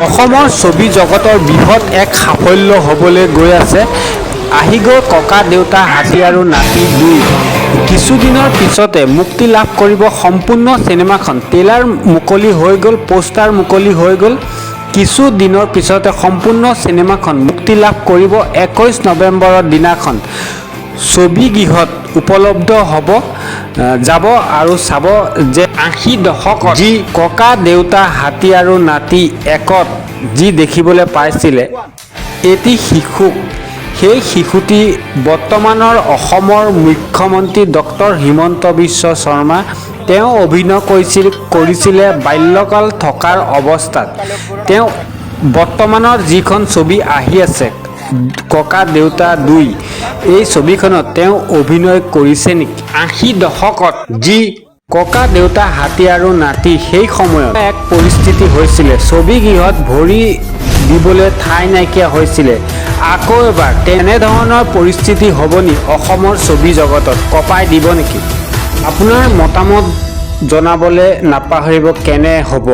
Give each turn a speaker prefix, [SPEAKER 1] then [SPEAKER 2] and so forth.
[SPEAKER 1] অসমৰ ছবি জগতৰ বৃহৎ এক সাফল্য হ'বলৈ গৈ আছে। আহি গ'ল ককা দেউতা হাতী আৰু নাতি 2। কিছুদিনৰ পিছতে মুক্তি লাভ কৰিব সম্পূৰ্ণ চিনেমাখন। ট্ৰেইলাৰ মুকলি হৈ গ'ল, পোষ্টাৰ মুকলি হৈ গ'ল। কিছু দিনৰ পিছতে সম্পূৰ্ণ চিনেমাখন মুক্তি লাভ কৰিব 21 নৱেম্বৰৰ দিনাখন। ছবিগৃহত উপলব্ধ হ'ব যাব আৰু চাব যে 80 দশকত যি ককা দেউতা হাতী আৰু নাতি 1ত যি দেখিবলৈ পাইছিলে এটি শিশুক, সেই শিশুটি বৰ্তমানৰ অসমৰ মুখ্যমন্ত্ৰী ডক্টৰ হিমন্ত বিশ্ব শৰ্মা। তেওঁ অভিনয় কৰিছিলে বাল্যকাল থকাৰ অৱস্থাত। তেওঁ বৰ্তমানৰ যিখন ছবি আহি আছে ককা দেউতা 2, এই ছবিখনত তেওঁ অভিনয় কৰিছে নেকি? 80 দশকত যি ককা দেউতা হাতী আৰু নাতি, সেই সময়ত এক পৰিস্থিতি হৈছিলে, ছবিগৃহত ভৰি দিবলৈ ঠাই নাইকিয়া হৈছিলে। আকৌ এবাৰ তেনেধৰণৰ পৰিস্থিতি হ'ব নি অসমৰ ছবি জগতত? কঁপাই দিব নেকি? আপোনাৰ মতামত জনাবলৈ নাপাহৰিব। কেনে হ'ব?